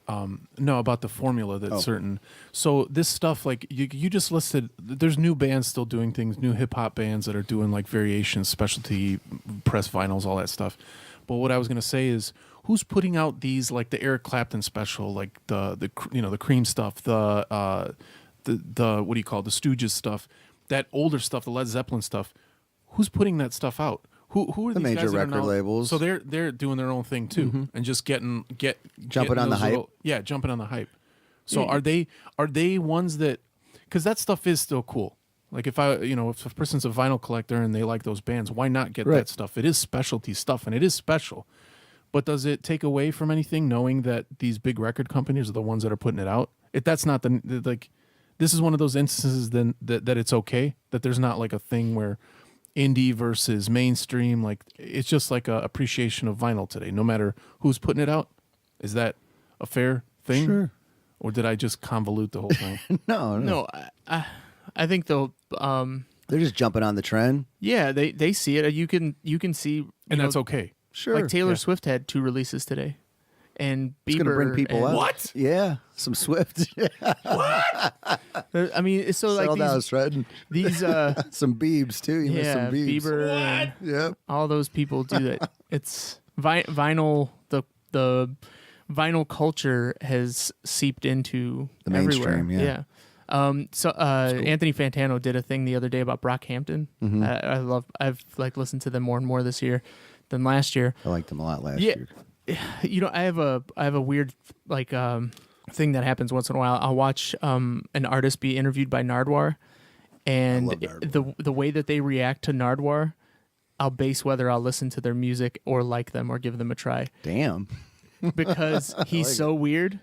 no, about the formula that's Oh. certain. So this stuff, like you just listed, there's new bands still doing things, new hip hop bands that are doing like variations, specialty press vinyls, all that stuff. But what I was going to say is, who's putting out these, like the Eric Clapton special, like the Cream stuff, the what do you call it, the Stooges stuff, that older stuff, the Led Zeppelin stuff. Who's putting that stuff out? Who are The these major guys that are record now- labels. So they're doing their own thing too, and just getting Jumping on the those hype. jumping on the hype. So Yeah. are they ones that, because that stuff is still cool. Like if if a person's a vinyl collector and they like those bands, why not get Right. that stuff? It is specialty stuff and it is special. But does it take away from anything knowing that these big record companies are the ones that are putting it out? That's not like, this is one of those instances then that it's okay, that there's not like a thing where indie versus mainstream, like it's just like a appreciation of vinyl today, no matter who's putting it out. Is that a fair thing? Sure. Or did I just convolute the whole thing? No. No, I think they'll. They're just jumping on the trend. Yeah, they see it. You can see, And you that's know, okay. Sure. Like Taylor Yeah. Swift had 2 releases today, and Bieber. It's going to bring people and, out. What? Yeah. Some Swift. I mean, so like Settle down, these Shred. these Some Biebs, too. You missed yeah, some Biebs. Bieber, and Yep. all those people do that. It's vinyl. The vinyl culture has seeped into The everywhere. mainstream, yeah. So Anthony Fantano did a thing the other day about Brockhampton. Mm-hmm. I've like listened to them more and more this year than last year. I liked them a lot last Yeah. year. I have a weird like thing that happens once in a while. I'll watch an artist be interviewed by Nardwuar, and I love Nardwuar. the way that they react to Nardwuar, I'll base whether I'll listen to their music or like them or give them a try, Damn. because he's so weird,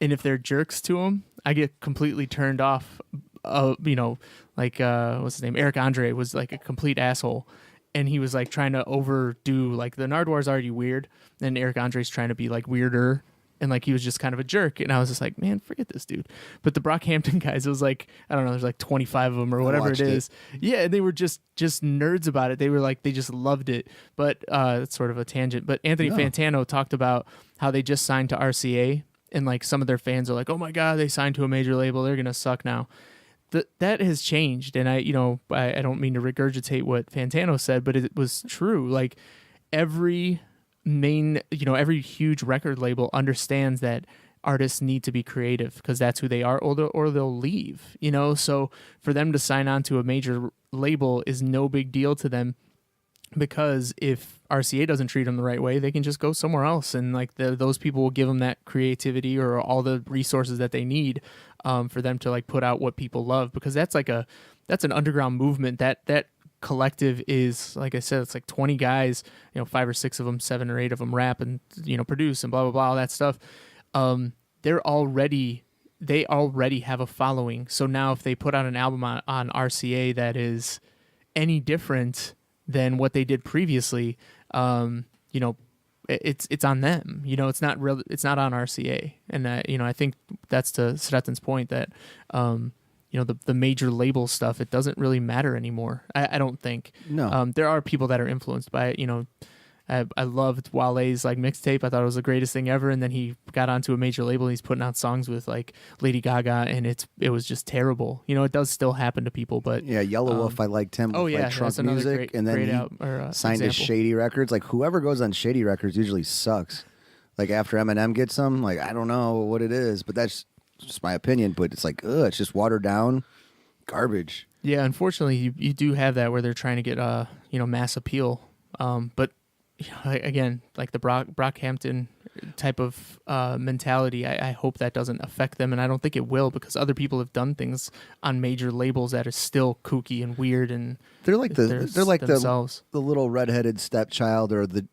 and if they're jerks to him, I get completely turned off. Like what's his name? Eric Andre was like a complete asshole. And he was like trying to overdo, like the Nardwar's already weird, and Eric Andre's trying to be like weirder, and like he was just kind of a jerk. And I was just like, man, forget this dude. But the Brockhampton guys, it was like, I don't know, there's like 25 of them or whatever it watched it. is. Yeah, they were just nerds about it. They were like, they just loved it. But it's sort of a tangent. But Anthony Fantano talked about how they just signed to RCA, and like some of their fans are like, oh my god, they signed to a major label, they're gonna suck now. That has changed, and I don't mean to regurgitate what Fantano said, but it was true. Like every huge record label understands that artists need to be creative because that's who they are, or they'll leave, you know? So for them to sign on to a major label is no big deal to them, because if RCA doesn't treat them the right way, they can just go somewhere else, and like those people will give them that creativity or all the resources that they need for them to like put out what people love, because that's an underground movement. That collective is, like I said, it's like 20 guys, 5 or 6 of them, 7 or 8 of them rap and produce and blah blah blah, all that stuff. They already have a following. So now if they put out an album on RCA that is any different than what they did previously, it's on them. It's not real. It's not on RCA. And I think that's to Sreten's point that the major label stuff, it doesn't really matter anymore. I don't think. No. There are people that are influenced by it. I loved Wale's like mixtape. I thought it was the greatest thing ever. And then he got onto a major label and he's putting out songs with like Lady Gaga, and it was just terrible. It does still happen to people, but yeah, Yellow Wolf, I liked him. Oh yeah, like Trunk that's another Music, and then he signed to example. Shady Records. Like whoever goes on Shady Records usually sucks. Like after Eminem gets them, like I don't know what it is, but that's just my opinion. But it's like, it's just watered down garbage. Yeah, unfortunately, you do have that where they're trying to get mass appeal, but. Again, like the Brockhampton type of mentality, I hope that doesn't affect them, and I don't think it will, because other people have done things on major labels that are still kooky and weird, and they're like the little redheaded stepchild or the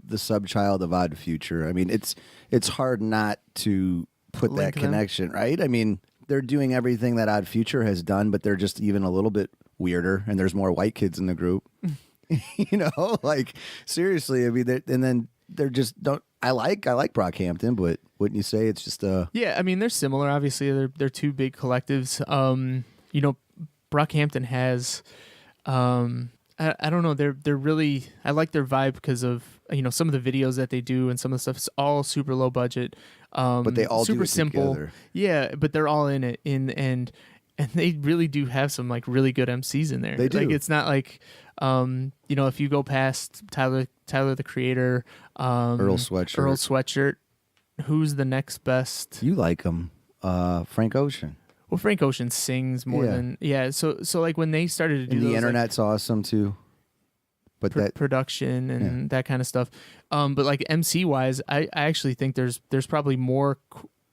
subchild of Odd Future. I mean, it's hard not to put that connection, right? I mean, they're doing everything that Odd Future has done, but they're just even a little bit weirder, and there's more white kids in the group. Like seriously, I mean, and then they're just don't. I like Brockhampton, but wouldn't you say it's just Yeah, I mean, they're similar. Obviously, they're two big collectives. Brockhampton has, I don't know. They're really. I like their vibe because of some of the videos that they do, and some of the stuff is all super low budget. But they all super do it simple. Together. Yeah, but they're all in it. And they really do have some like really good MCs in there. They do. Like it's not like. If you go past Tyler the Creator, Earl Sweatshirt, who's the next best? You like him, Frank Ocean. Well, Frank Ocean sings more than So like when they started to do and the those, internet's awesome too, but that production and that kind of stuff. But like MC wise, I actually think there's probably more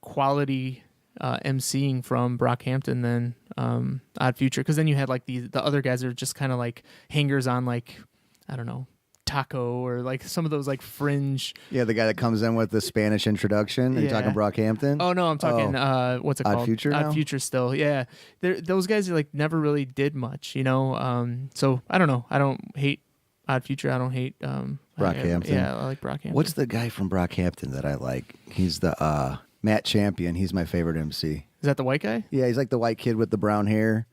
quality MCing from Brockhampton than Odd Future, because then you had like the other guys that are just kind of like hangers on, like I don't know, Taco, or like some of those like fringe. Yeah, the guy that comes in with the Spanish introduction. Are you talking Brockhampton? Oh no, I'm talking what's it called? Odd Future. Odd Future still. Yeah, those guys are like never really did much, So I don't know. I don't hate Odd Future. I don't hate Brockhampton. I like Brockhampton. What's the guy from Brockhampton that I like? He's the Matt Champion. He's my favorite MC. Is that the white guy? Yeah, he's like the white kid with the brown hair.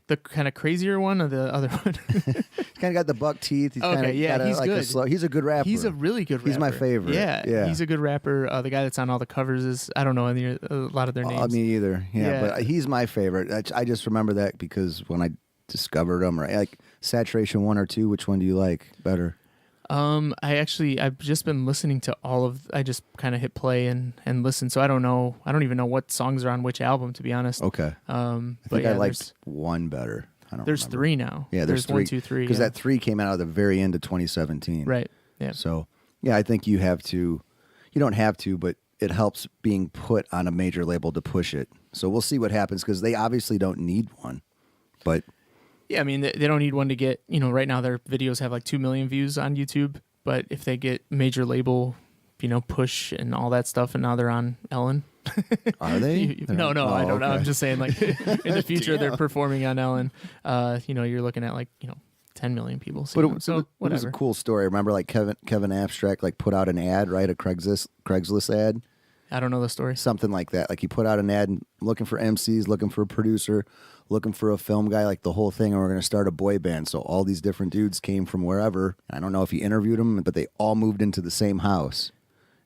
The kind of crazier one, or the other one? He's kind of got the buck teeth. He's okay, yeah, he's like good. He's a good rapper. He's a really good rapper. He's my favorite. Yeah, he's a good rapper. The guy that's on all the covers is, I don't know a lot of their names. Me either. Yeah, but he's my favorite. I just remember that because when I discovered him, right, like Saturation 1 or 2, which one do you like better? I've just been listening to I just kind of hit play and listen. So I don't know. I don't even know what songs are on which album, to be honest. Okay. I think I liked 1 better. There's remember. 3 now. Yeah, there's 3. 1, 2, 3. Because that 3 came out at the very end of 2017. Right. Yeah. So, yeah, I think you don't have to, but it helps being put on a major label to push it. So we'll see what happens, because they obviously don't need one. But yeah, I mean, they don't need one to get, right now their videos have like 2 million views on YouTube. But if they get major label, push and all that stuff, and now they're on Ellen. Are they? No, I don't know. I'm just saying, like, in the future, they're Damn. performing on Ellen. You're looking at like, 10 million people. But It it was whatever. a cool story. Remember, like Kevin Abstract like put out an ad, right? A Craigslist ad. I don't know the story. Something like that. Like he put out an ad looking for MCs, looking for a producer, looking for a film guy, like the whole thing. And we're going to start a boy band. So all these different dudes came from wherever. I don't know if he interviewed them, but they all moved into the same house,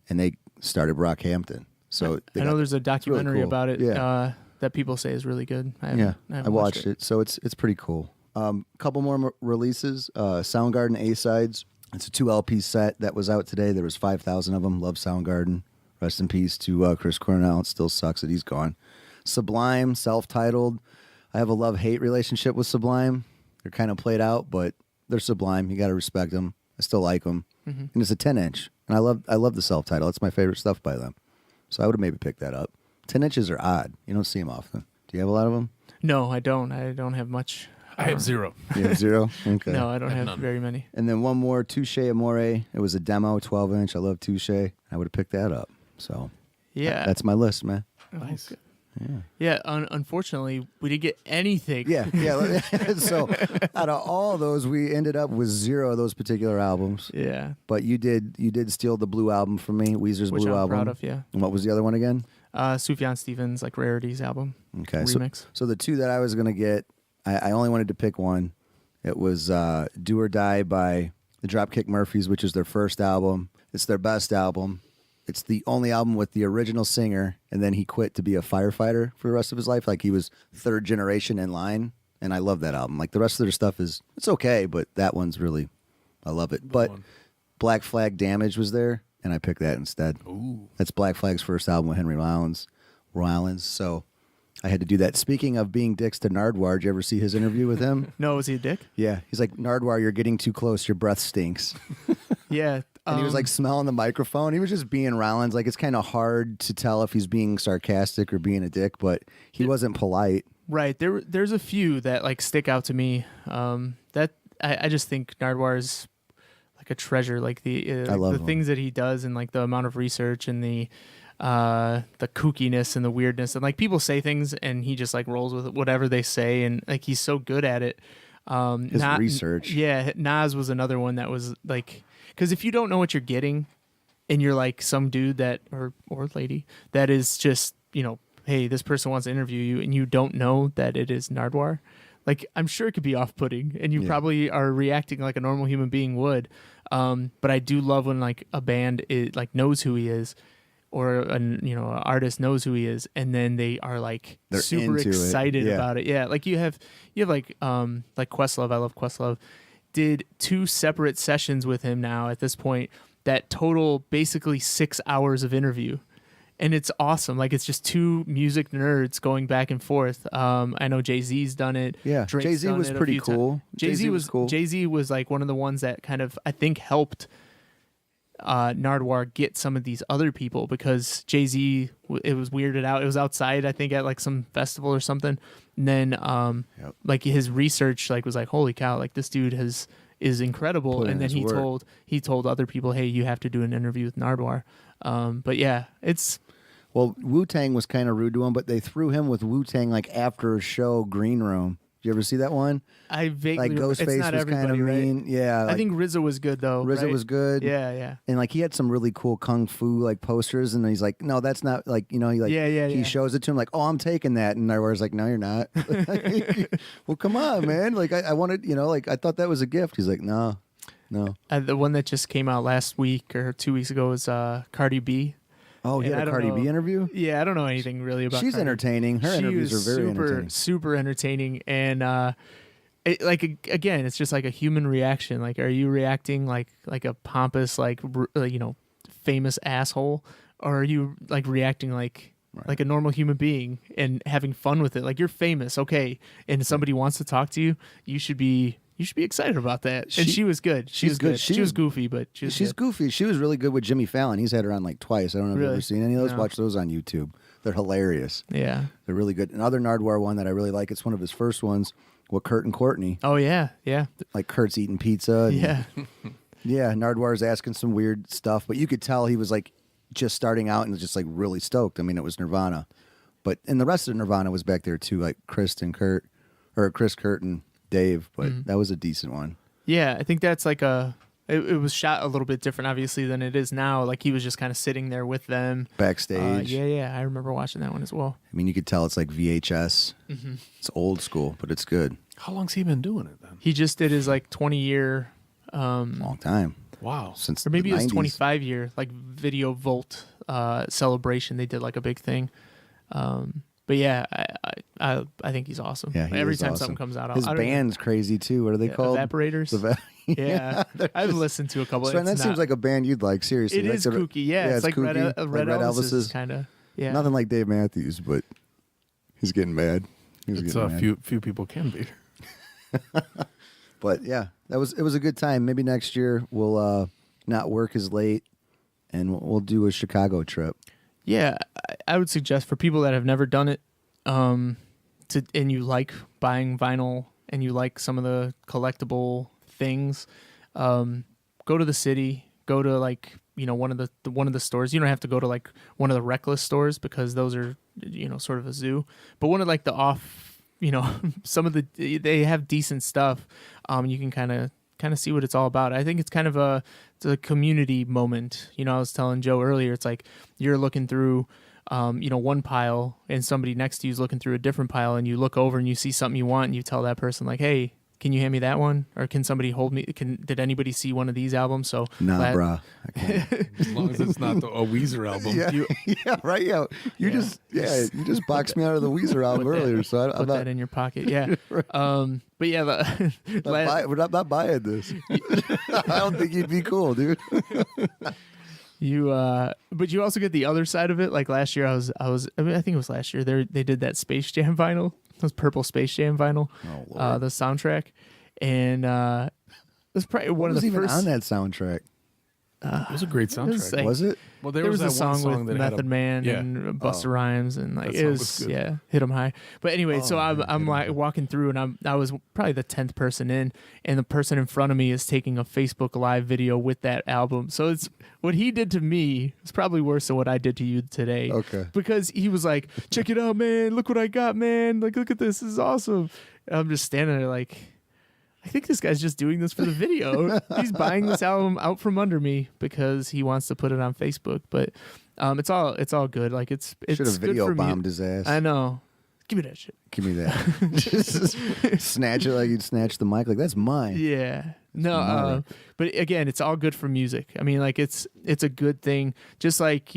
and they started Brockhampton. So I know there's a documentary cool. about it Yeah. That people say is really good. I haven't watched it. So it's pretty cool. Couple more releases. Soundgarden A-Sides. It's a 2 LP set that was out today. There was 5,000 of them. Love Soundgarden. Rest in peace to Chris Cornell. It still sucks that he's gone. Sublime, self-titled. I have a love-hate relationship with Sublime. They're kind of played out, but they're Sublime. You got to respect them. I still like them. And it's a 10-inch. And I love the self-title. It's my favorite stuff by them. So I would have maybe picked that up. 10 inches are odd. You don't see them often. Do you have a lot of them? No, I don't. I don't have much. I have 0. You have 0? Okay. No, I don't have none. very many. And then one more, Touche Amore. It was a demo, 12-inch. I love Touche. I would have picked that up. So Yeah. that's my list, man. Nice. Yeah, unfortunately, we didn't get anything. Yeah. So out of all those, we ended up with 0 of those particular albums. Yeah. But you did steal the Blue album from me, Weezer's Which Blue I'm album. proud of, yeah. And what was the other one again? Sufjan Stevens, like Rarities album. Okay. Remix. So the 2 that I was going to get, I only wanted to pick one. It was Do or Die by the Dropkick Murphys, which is their first album. It's their best album. It's the only album with the original singer, and then he quit to be a firefighter for the rest of his life. Like he was 3rd generation in line, and I love that album. Like the rest of their stuff it's okay, but that one's really, I love it. But Black Flag Damage was there, and I picked that instead. Ooh. That's Black Flag's first album with Henry Rollins. So I had to do that. Speaking of being dicks to Nardwuar, did you ever see his interview with him? No, was he a dick? Yeah. He's like, Nardwuar, you're getting too close. Your breath stinks. Yeah. And he was like smelling the microphone. He was just being Rollins. Like it's kind of hard to tell if he's being sarcastic or being a dick, but he wasn't polite. Right. There's a few that like stick out to me. That I just think Nardwuar is like a treasure. Like the I love the him. things that he does and like the amount of research and the kookiness and the weirdness and like people say things and he just like rolls with whatever they say and like he's so good at it. His research. Yeah, Nas was another one that was like, because if you don't know what you're getting, and you're like some dude that or lady that is just hey, this person wants to interview you, and you don't know that it is Nardwuar, like I'm sure it could be off-putting, and you probably are reacting like a normal human being would. But I do love when like a band like knows who he is, or an artist knows who he is, and then they are like They're super into it. excited Yeah. about it. Yeah, like you have like Questlove. I love Questlove. Did 2 separate sessions with him now at this point that total basically 6 hours of interview, and it's awesome. Like it's just 2 music nerds going back and forth. I know Jay-Z's done it. Yeah, Drake's Jay-Z done was it a pretty few times. cool. Jay-Z was cool. Jay-Z was like one of the ones that kind of I think helped Nardwuar get some of these other people, because Jay-Z it was weirded out. It was outside, I think, at like some festival or something. And then like his research like was like, holy cow, like this dude is incredible. Put in And then his work. he told other people, hey, you have to do an interview with Nardwuar. But yeah, it's Well, Wu-Tang was kind of rude to him, but they threw him with Wu-Tang like after a show, Green Room. Did you ever see that one? I vaguely Like it's Ghostface not was kind of everybody, right? mean. Yeah. I think RZA was good though. RZA right? was good. Yeah. And like he had some really cool kung fu like posters, and he's like, no, that's not like he like he shows it to him like, oh, I'm taking that, and Nardwuar's like, no, you're not. Well, come on, man. Like I wanted, like I thought that was a gift. He's like, no. The one that just came out last week or 2 weeks ago was Cardi B. Oh, he And had I a don't Cardi know- B interview. Yeah, I don't know anything really about. She's Cardi. entertaining. Her She interviews is are very super, entertaining. super entertaining, and again, it's just like a human reaction. Like, are you reacting like a pompous, like famous asshole, or are you like reacting like a normal human being and having fun with it? Like you're famous, okay, and somebody wants to talk to you, you should be excited about that. And she was good. She was good. She was goofy, but she's good. goofy. She was really good with Jimmy Fallon. He's had her on like twice. I don't know if you've Really? ever seen any of those. No. Watch those on YouTube. They're hilarious. Yeah. They're really good. Another Nardwuar one that I really like. It's one of his first ones with Kurt and Courtney. Oh yeah. Like Kurt's eating pizza. And, Yeah. Yeah. Nardwuar's asking some weird stuff, but you could tell he was like just starting out and was just like really stoked. I mean, it was Nirvana, and the rest of Nirvana was back there too, like Chris, Kurt, and Dave. But that was a decent one. Yeah, I think that's like it was shot a little bit different, obviously, than it is now. Like he was just kind of sitting there with them Backstage. Yeah, I remember watching that one as well. I mean, you could tell it's like VHS. It's old school, but it's good. How long's he been doing it then? He just did his like 20-year, Long time. Wow. Since or maybe the it was 90s. 25-year like Video Volt celebration. They did like a big thing. But yeah, I think he's awesome. Yeah, he every is time awesome. something comes out, His I don't band's crazy too. What are they called? Evaporators. Yeah, they're I've just- listened to a couple. So, and that seems like a band you'd like. Seriously, it like is the- kooky. Yeah, it's like kooky, Red Elvis's kind of. Yeah, Nothing like Dave Matthews, but he's getting mad. He's It's getting mad. few people can be. But yeah, it was a good time. Maybe next year we'll not work as late, and we'll do a Chicago trip. Yeah, I would suggest for people that have never done it, and you like buying vinyl and you like some of the collectible things, go to the city. Go to like one of the stores. You don't have to go to like one of the Reckless stores because those are sort of a zoo. But one of like the off, some of they have decent stuff. You can kind of see what it's all about. I think it's kind of it's a community moment. I was telling Joe earlier, it's like you're looking through one pile and somebody next to you is looking through a different pile, and you look over and you see something you want and you tell that person like, hey, can you hand me that one? Or can somebody hold me? Did anybody see one of these albums? So Nah, brah. I can't. As long as it's not a Weezer album. Yeah, yeah, right. Yeah, you just boxed me out of the Weezer album earlier, so I'm put not. that in your pocket. Yeah. But yeah, We're not buying this. I don't think you'd be cool, dude. But you also get the other side of it. Like last year, I think it was last year. They did that Space Jam vinyl, those purple Space Jam vinyl, the soundtrack, and that's probably one of the even first on that soundtrack. It was a great soundtrack. like- Was it? Well, There was a that one song with that had Method Man and Busta Rhymes, and like That it song was, was good. yeah, hit 'em high. But anyway, so I'm like walking through, and I was probably the 10th person in, and the person in front of me is taking a Facebook Live video with that album. So it's what he did to me is probably worse than what I did to you today. Okay. Because he was like, "Check it out, man! Look what I got, man! Like, look at this! This is awesome!" And I'm just standing there like, I think this guy's just doing this for the video. He's buying this album out from under me because he wants to put it on Facebook. But it's all good. Like it's Should have good video for me. bombed his ass. I know. Give me that shit. Give me that. Just snatch it like you'd snatch the mic. Like that's mine. Yeah. No. Mine. But again, it's all good for music. I mean, like it's a good thing. Just like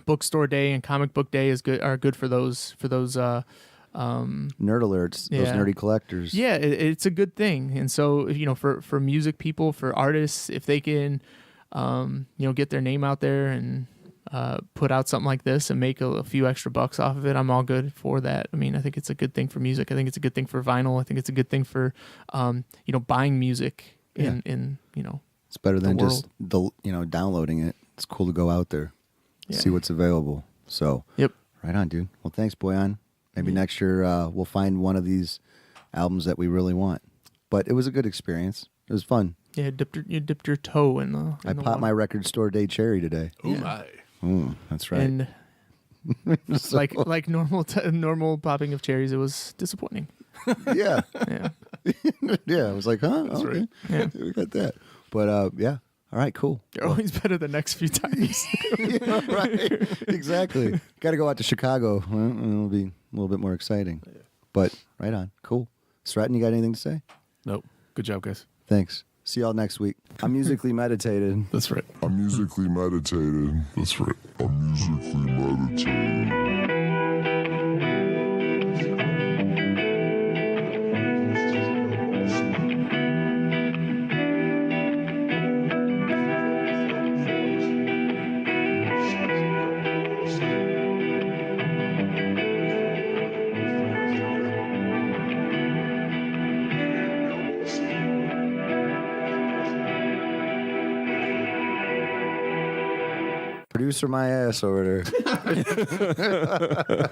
bookstore day and comic book day are good for those. Nerd alerts. Those Yeah. nerdy collectors. Yeah, it's a good thing. And so, for music people, for artists, if they can, get their name out there and put out something like this and make a few extra bucks off of it, I'm all good for that. I mean, I think it's a good thing for music. I think it's a good thing for vinyl. I think it's a good thing for, buying music in It's better than the just downloading it. It's cool to go out there, see what's available. So, Yep. right on, dude. Well, thanks, Bojan. Maybe next year we'll find one of these albums that we really want. But it was a good experience. It was fun. Yeah, you dipped your toe in the. I popped my record store day cherry today. Oh my. Ooh, that's right. And So- like normal popping of cherries, it was disappointing. yeah, Yeah. yeah. I was like, huh? That's Okay. right. Yeah. We got that. But yeah. All right, cool. You're always better the next few times. Yeah, right. Exactly. Got to go out to Chicago. Well, it'll be a little bit more exciting. But right on. Cool. Stratton, you got anything to say? Nope. Good job, guys. Thanks. See y'all next week. I'm musically meditated. That's right. I'm musically meditated. That's right. I'm musically meditated. Producer my ass over there.